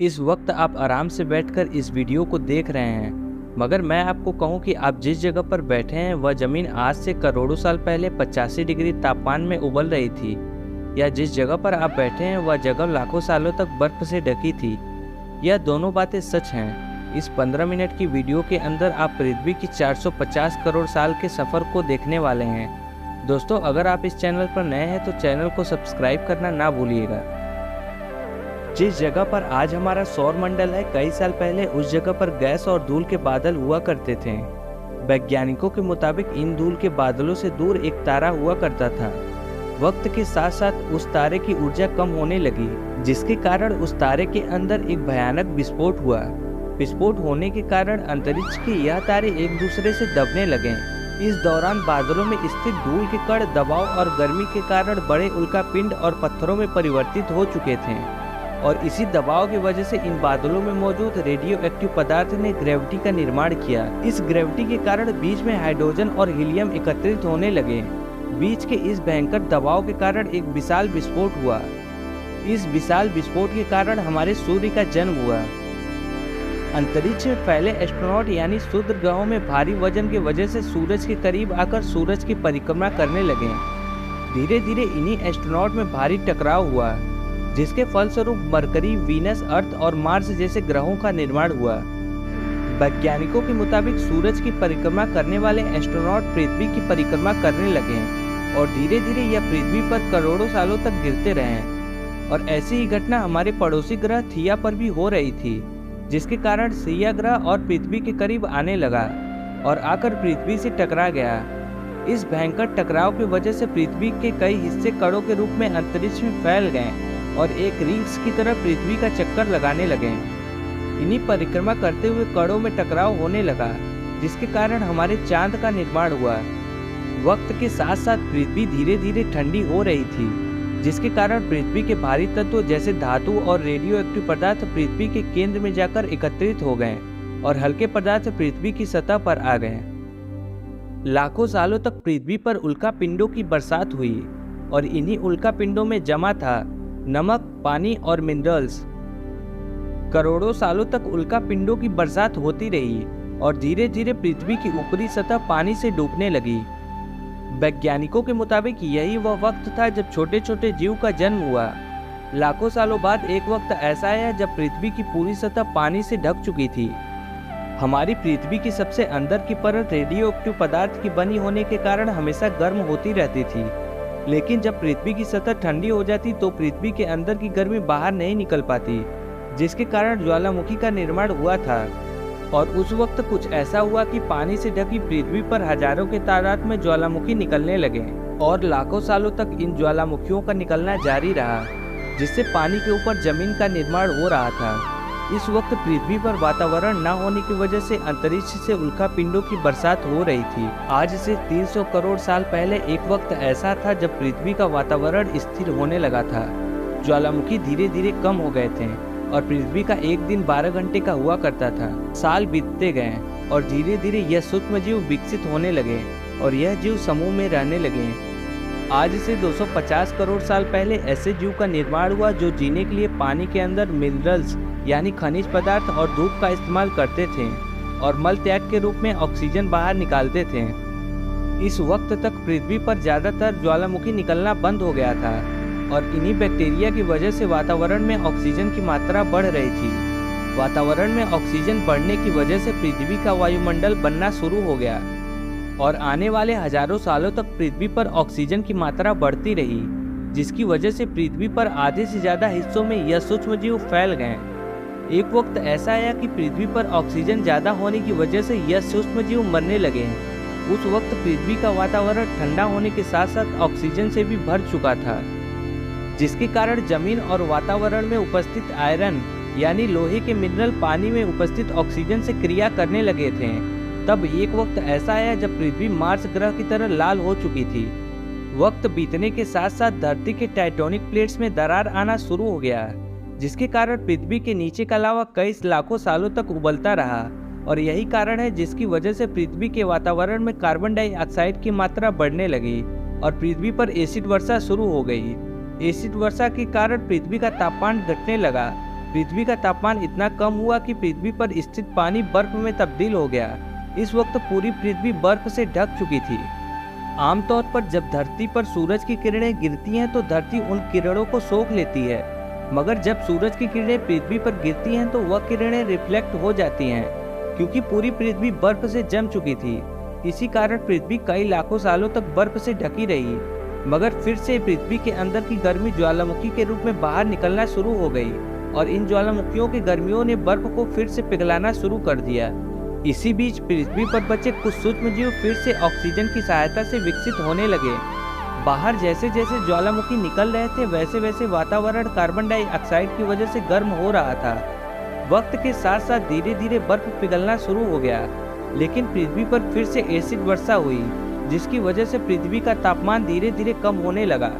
इस वक्त आप आराम से बैठकर इस वीडियो को देख रहे हैं, मगर मैं आपको कहूं कि आप जिस जगह पर बैठे हैं वह जमीन आज से करोड़ों साल पहले 85 डिग्री तापमान में उबल रही थी, या जिस जगह पर आप बैठे हैं वह जगह लाखों सालों तक बर्फ से ढकी थी। यह दोनों बातें सच हैं। इस 15 मिनट की वीडियो के अंदर आप पृथ्वी की 450 करोड़ साल के सफ़र को देखने वाले हैं। दोस्तों, अगर आप इस चैनल पर नए हैं तो चैनल को सब्सक्राइब करना ना भूलिएगा। जिस जगह पर आज हमारा सौर मंडल है, कई साल पहले उस जगह पर गैस और धूल के बादल हुआ करते थे। वैज्ञानिकों के मुताबिक इन धूल के बादलों से दूर एक तारा हुआ करता था। वक्त के साथ साथ उस तारे की ऊर्जा कम होने लगी, जिसके कारण उस तारे के अंदर एक भयानक विस्फोट हुआ। विस्फोट होने के कारण अंतरिक्ष के यह तारे एक दूसरे से दबने लगे। इस दौरान बादलों में स्थित धूल के कण दबाव और गर्मी के कारण बड़े उल्कापिंड और पत्थरों में परिवर्तित हो चुके थे, और इसी दबाव की वजह से इन बादलों में मौजूद रेडियो एक्टिव पदार्थ ने ग्रेविटी का निर्माण किया। इस ग्रेविटी के कारण बीच में हाइड्रोजन और हीलियम एकत्रित होने लगे। बीच के इस भयंकर दबाव के कारण एक विशाल विस्फोट हुआ। इस विशाल विस्फोट के कारण हमारे सूर्य का जन्म हुआ। अंतरिक्ष में फैले एस्ट्रोनॉट यानी क्षुद्र ग्रहों में भारी वजन की वजह से सूरज के करीब आकर सूरज की परिक्रमा करने लगे। धीरे धीरे इन्हीं एस्ट्रोनॉट में भारी टकराव हुआ, जिसके फलस्वरूप मरकरी, वीनस, अर्थ और मार्स जैसे ग्रहों का निर्माण हुआ। वैज्ञानिकों के मुताबिक सूरज की परिक्रमा करने वाले एस्ट्रोनॉट पृथ्वी की परिक्रमा करने लगे, और धीरे धीरे यह पृथ्वी पर करोड़ों सालों तक गिरते रहे। और ऐसी ही घटना हमारे पड़ोसी ग्रह थिया पर भी हो रही थी, जिसके कारण थिया ग्रह और पृथ्वी के करीब आने लगा और आकर पृथ्वी से टकरा गया। इस भयंकर टकराव की वजह से पृथ्वी के कई हिस्से कणों के रूप में अंतरिक्ष में फैल गए और एक रिंग्स की तरह पृथ्वी का चक्कर लगाने लगे। इन्हीं परिक्रमा करते हुए कणों में टकराव होने लगा, जिसके कारण हमारे चांद का निर्माण हुआ। वक्त के साथ साथ पृथ्वी धीरे धीरे ठंडी हो रही थी, जिसके कारण पृथ्वी के भारी तत्व जैसे धातु और रेडियो एक्टिव पदार्थ पृथ्वी के केंद्र में जाकर एकत्रित हो गए और हल्के पदार्थ पृथ्वी की सतह पर आ गए। लाखों सालों तक पृथ्वी पर उल्कापिंडों की बरसात हुई, और इन्हीं उल्कापिंडों में जमा था नमक, पानी और मिनरल्स। करोड़ों सालों तक उल्कापिंडों की बरसात होती रही और धीरे धीरे पृथ्वी की ऊपरी सतह पानी से डूबने लगी। वैज्ञानिकों के मुताबिक यही वह वक्त था जब छोटे छोटे जीव का जन्म हुआ। लाखों सालों बाद एक वक्त ऐसा आया जब पृथ्वी की पूरी सतह पानी से ढक चुकी थी। हमारी पृथ्वी की सबसे अंदर की परत रेडियो एक्टिव पदार्थ की बनी होने के कारण हमेशा गर्म होती रहती थी, लेकिन जब पृथ्वी की सतह ठंडी हो जाती तो पृथ्वी के अंदर की गर्मी बाहर नहीं निकल पाती, जिसके कारण ज्वालामुखी का निर्माण हुआ था। और उस वक्त कुछ ऐसा हुआ कि पानी से ढकी पृथ्वी पर हजारों के तादाद में ज्वालामुखी निकलने लगे, और लाखों सालों तक इन ज्वालामुखियों का निकलना जारी रहा, जिससे पानी के ऊपर जमीन का निर्माण हो रहा था। इस वक्त पृथ्वी पर वातावरण न होने की वजह से अंतरिक्ष से उल्कापिंडों की बरसात हो रही थी। आज से 300 करोड़ साल पहले एक वक्त ऐसा था जब पृथ्वी का वातावरण स्थिर होने लगा था। ज्वालामुखी धीरे धीरे कम हो गए थे और पृथ्वी का एक दिन 12 घंटे का हुआ करता था। साल बीतते गए और धीरे धीरे यह सूक्ष्म जीव विकसित होने लगे और यह जीव समूह में रहने लगे। आज से 250 करोड़ साल पहले ऐसे जीव का निर्माण हुआ जो जीने के लिए पानी के अंदर मिनरल्स यानी खनिज पदार्थ और धूप का इस्तेमाल करते थे और मल त्याग के रूप में ऑक्सीजन बाहर निकालते थे। इस वक्त तक पृथ्वी पर ज्यादातर ज्वालामुखी निकलना बंद हो गया था, और इन्हीं बैक्टीरिया की वजह से वातावरण में ऑक्सीजन की मात्रा बढ़ रही थी। वातावरण में ऑक्सीजन बढ़ने की वजह से पृथ्वी का वायुमंडल बनना शुरू हो गया, और आने वाले हजारों सालों तक पृथ्वी पर ऑक्सीजन की मात्रा बढ़ती रही, जिसकी वजह से पृथ्वी पर आधे से ज्यादा हिस्सों में यह सूक्ष्म जीव फैल गए। एक वक्त ऐसा आया कि पृथ्वी पर ऑक्सीजन ज्यादा होने की वजह से यह सूक्ष्म जीव मरने लगे। उस वक्त पृथ्वी का वातावरण ठंडा होने के साथ साथ ऑक्सीजन से भी भर चुका था, जिसके कारण जमीन और वातावरण में उपस्थित आयरन यानी लोहे के मिनरल पानी में उपस्थित ऑक्सीजन से क्रिया करने लगे थे। तब एक वक्त ऐसा आया जब पृथ्वी मार्स ग्रह की तरह लाल हो चुकी थी। वक्त बीतने के साथ साथ धरती के टेक्टोनिक प्लेट्स में दरार आना शुरू हो गया, जिसके कारण पृथ्वी के नीचे का लावा कई लाखों सालों तक उबलता रहा, और यही कारण है जिसकी वजह से पृथ्वी के वातावरण में कार्बन डाइऑक्साइड की मात्रा बढ़ने लगी और पृथ्वी पर एसिड वर्षा शुरू हो गई। एसिड वर्षा के कारण पृथ्वी का तापमान घटने लगा। पृथ्वी का तापमान इतना कम हुआ कि पृथ्वी पर स्थित पानी बर्फ में तब्दील हो गया। इस वक्त पूरी पृथ्वी बर्फ से ढक चुकी थी। आमतौर पर जब धरती पर सूरज की किरणें गिरती हैं तो धरती उन किरणों को सोख लेती है, मगर जब सूरज की किरणें पृथ्वी पर गिरती हैं तो वह किरणें रिफ्लेक्ट हो जाती हैं, क्योंकि पूरी पृथ्वी बर्फ से जम चुकी थी। इसी कारण पृथ्वी कई लाखों सालों तक बर्फ से ढकी रही, मगर फिर से पृथ्वी के अंदर की गर्मी ज्वालामुखी के रूप में बाहर निकलना शुरू हो गई और इन ज्वालामुखियों की गर्मियों ने बर्फ को फिर से पिघलाना शुरू कर दिया। इसी बीच पृथ्वी पर बचे कुछ सूक्ष्म जीव फिर से ऑक्सीजन की सहायता से विकसित होने लगे। बाहर जैसे जैसे ज्वालामुखी निकल रहे थे वैसे वैसे वातावरण कार्बन डाइऑक्साइड की वजह से गर्म हो रहा था। वक्त के साथ साथ धीरे धीरे बर्फ पिघलना शुरू हो गया, लेकिन पृथ्वी पर फिर से एसिड वर्षा हुई, जिसकी वजह से पृथ्वी का तापमान धीरे धीरे कम होने लगा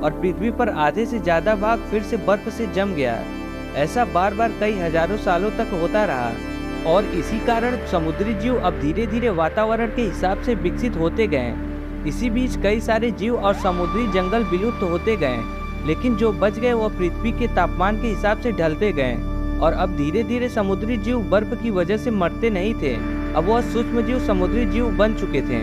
और पृथ्वी पर आधे से ज्यादा भाग फिर से बर्फ से जम गया। ऐसा बार बार कई हजारों सालों तक होता रहा और इसी कारण समुद्री जीव अब धीरे धीरे वातावरण के हिसाब से विकसित होते गए। इसी बीच कई सारे जीव और समुद्री जंगल विलुप्त होते गए, लेकिन जो बच गए वह पृथ्वी के तापमान के हिसाब से ढलते गए और अब धीरे धीरे समुद्री जीव बर्फ की वजह से मरते नहीं थे, अब वह सूक्ष्म जीव समुद्री जीव बन चुके थे।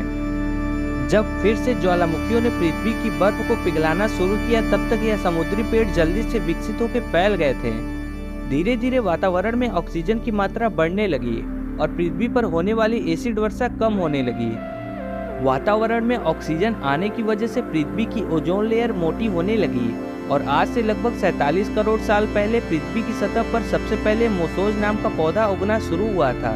जब फिर से ज्वालामुखियों ने पृथ्वी की बर्फ को पिघलाना शुरू किया, तब तक यह समुद्री पेड़ जल्दी से विकसित होकर फैल गए थे। धीरे धीरे वातावरण में ऑक्सीजन की मात्रा बढ़ने लगी और पृथ्वी पर होने वाली एसिड वर्षा कम होने लगी। वातावरण में ऑक्सीजन आने की वजह से पृथ्वी की ओजोन लेयर मोटी होने लगी और आज से लगभग 47 करोड़ साल पहले पृथ्वी की सतह पर सबसे पहले मोसोज नाम का पौधा उगना शुरू हुआ था।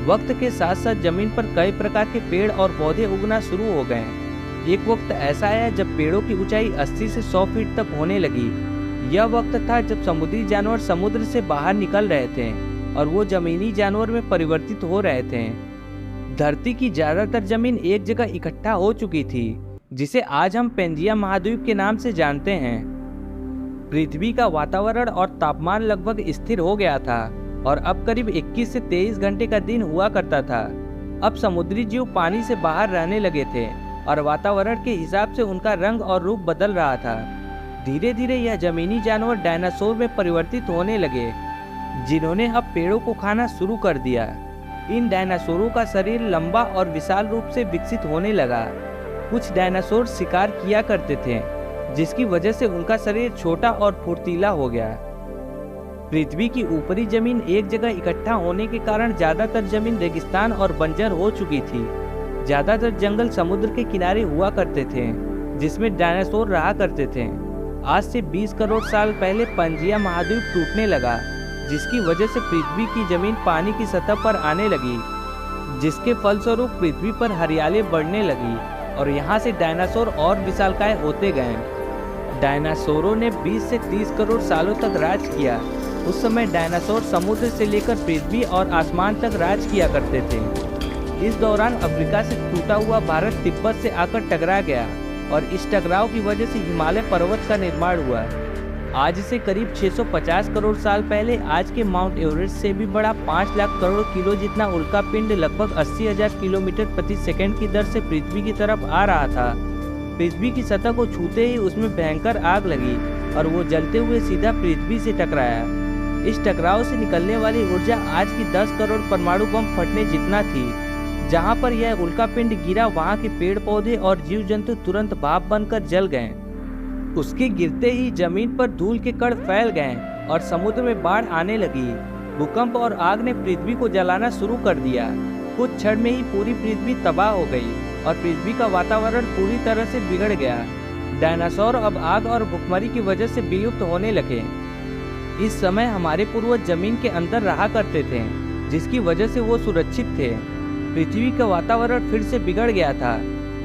वक्त के साथ साथ जमीन पर कई प्रकार के पेड़ और पौधे उगना शुरू हो गए। एक वक्त ऐसा आया जब पेड़ों की ऊंचाई 80 से 100 फीट तक होने लगी। यह वक्त था जब समुद्री जानवर समुद्र से बाहर निकल रहे थे और वो जमीनी जानवर में परिवर्तित हो रहे थे। धरती की ज्यादातर जमीन एक जगह इकट्ठा हो चुकी थी, जिसे आज हम पेंजिया महाद्वीप के नाम से जानते हैं। पृथ्वी का वातावरण और तापमान लगभग स्थिर हो गया था और अब करीब 21 से 23 घंटे का दिन हुआ करता था। अब समुद्री जीव पानी से बाहर रहने लगे थे और वातावरण के हिसाब से उनका रंग और रूप बदल रहा था। धीरे धीरे यह जमीनी जानवर डायनासोर में परिवर्तित होने लगे, जिन्होंने अब पेड़ों को खाना शुरू कर दिया। इन डायनासोरों का शरीर लंबा और विशाल रूप से विकसित होने लगा। कुछ डायनासोर शिकार किया करते थे, जिसकी वजह से उनका शरीर छोटा और फुर्तीला हो गया। पृथ्वी की ऊपरी जमीन एक जगह इकट्ठा होने के कारण ज्यादातर जमीन रेगिस्तान और बंजर हो चुकी थी। ज्यादातर जंगल समुद्र के किनारे हुआ करते थे, जिसमें डायनासोर रहा करते थे। आज से 20 करोड़ साल पहले पंजिया महाद्वीप टूटने लगा, जिसकी वजह से पृथ्वी की जमीन पानी की सतह पर आने लगी, जिसके फलस्वरूप पृथ्वी पर हरियाली बढ़ने लगी और यहाँ से डायनासोर और विशालकाय होते गए। डायनासोरों ने 20 से 30 करोड़ सालों तक राज किया। उस समय डायनासोर समुद्र से लेकर पृथ्वी और आसमान तक राज किया करते थे। इस दौरान अफ्रीका से टूटा हुआ भारत तिब्बत से आकर टकरा गया और इस टकराव की वजह से हिमालय पर्वत का निर्माण हुआ। आज से करीब 650 करोड़ साल पहले आज के माउंट एवरेस्ट से भी बड़ा 5 लाख करोड़ किलो जितना उल्का पिंड लगभग 80,000 किलोमीटर प्रति सेकंड की दर से पृथ्वी की तरफ आ रहा था। पृथ्वी की सतह को छूते ही उसमें भयंकर आग लगी और वो जलते हुए सीधा पृथ्वी से टकराया। इस टकराव से निकलने वाली ऊर्जा आज की 10 करोड़ परमाणु बम फटने जितना थी। जहाँ पर यह उल्का पिंड गिरा वहाँ के पेड़ पौधे और जीव जंतु तुरंत भाप बनकर जल गए। उसके गिरते ही जमीन पर धूल के कण फैल गए और समुद्र में बाढ़ आने लगी। भूकंप और आग ने पृथ्वी को जलाना शुरू कर दिया। कुछ क्षण में ही पूरी पृथ्वी तबाह हो गई और पृथ्वी का वातावरण पूरी तरह से बिगड़ गया। डायनासोर अब आग और भुखमरी की वजह से विलुप्त होने लगे। इस समय हमारे पूर्वज जमीन के अंदर रहा करते थे, जिसकी वजह से वो सुरक्षित थे। पृथ्वी का वातावरण फिर से बिगड़ गया था,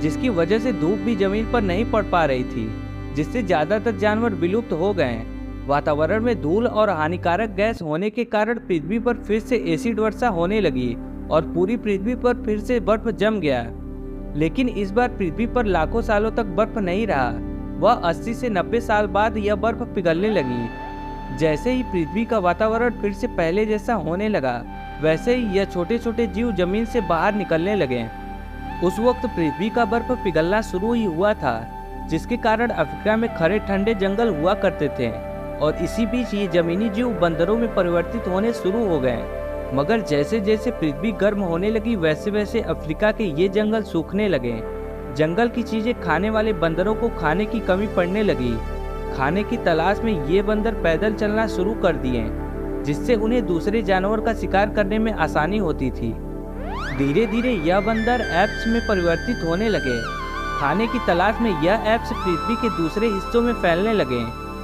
जिसकी वजह से धूप भी जमीन पर नहीं पड़ पा रही थी, जिससे ज्यादातर जानवर विलुप्त हो गए। वातावरण में धूल और हानिकारक गैस होने के कारण पृथ्वी पर फिर से एसिड वर्षा होने लगी और पूरी पृथ्वी पर फिर से बर्फ जम गया। लेकिन इस बार पृथ्वी पर लाखों सालों तक बर्फ नहीं रहा। वह 80 से 90 साल बाद यह बर्फ पिघलने लगी। जैसे ही पृथ्वी का वातावरण फिर से पहले जैसा होने लगा, वैसे ही यह छोटे छोटे जीव जमीन से बाहर निकलने लगे। उस वक्त पृथ्वी का बर्फ पिघलना शुरू ही हुआ था, जिसके कारण अफ्रीका में खड़े ठंडे जंगल हुआ करते थे। और इसी बीच ये जमीनी जीव बंदरों में परिवर्तित होने शुरू हो गए। मगर जैसे जैसे पृथ्वी गर्म होने लगी वैसे वैसे अफ्रीका के ये जंगल सूखने लगे। जंगल की चीजें खाने वाले बंदरों को खाने की कमी पड़ने लगी। खाने की तलाश में ये बंदर पैदल चलना शुरू कर दिए, जिससे उन्हें दूसरे जानवर का शिकार करने में आसानी होती थी। धीरे धीरे यह बंदर एप्स में परिवर्तित होने लगे। खाने की तलाश में यह एप्स पृथ्वी के दूसरे हिस्सों में फैलने लगे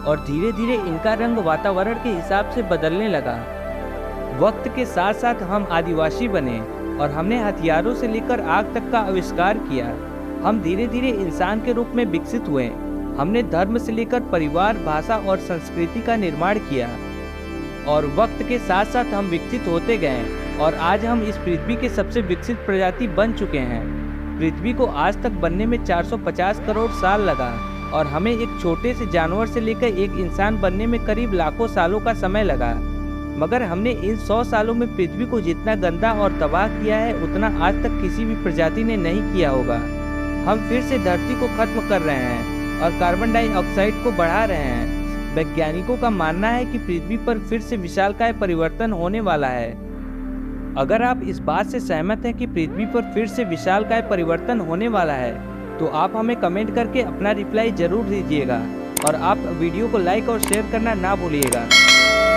और धीरे धीरे इनका रंग वातावरण के हिसाब से बदलने लगा। वक्त के साथ साथ हम आदिवासी बने और हमने हथियारों से लेकर आग तक का आविष्कार किया। हम धीरे धीरे इंसान के रूप में विकसित हुए। हमने धर्म से लेकर परिवार, भाषा और संस्कृति का निर्माण किया और वक्त के साथ साथ हम विकसित होते गए और आज हम इस पृथ्वी के सबसे विकसित प्रजाति बन चुके हैं। पृथ्वी को आज तक बनने में 450 करोड़ साल लगा और हमें एक छोटे से जानवर से लेकर एक इंसान बनने में करीब लाखों सालों का समय लगा। मगर हमने इन 100 सालों में पृथ्वी को जितना गंदा और तबाह किया है उतना आज तक किसी भी प्रजाति ने नहीं किया होगा। हम फिर से धरती को खत्म कर रहे हैं और कार्बन डाइऑक्साइड को बढ़ा रहे हैं। वैज्ञानिकों का मानना है कि पृथ्वी पर फिर से विशालकाय परिवर्तन होने वाला है। अगर आप इस बात से सहमत हैं कि पृथ्वी पर फिर से विशालकाय परिवर्तन होने वाला है तो आप हमें कमेंट करके अपना रिप्लाई जरूर दीजिएगा और आप वीडियो को लाइक और शेयर करना ना भूलिएगा।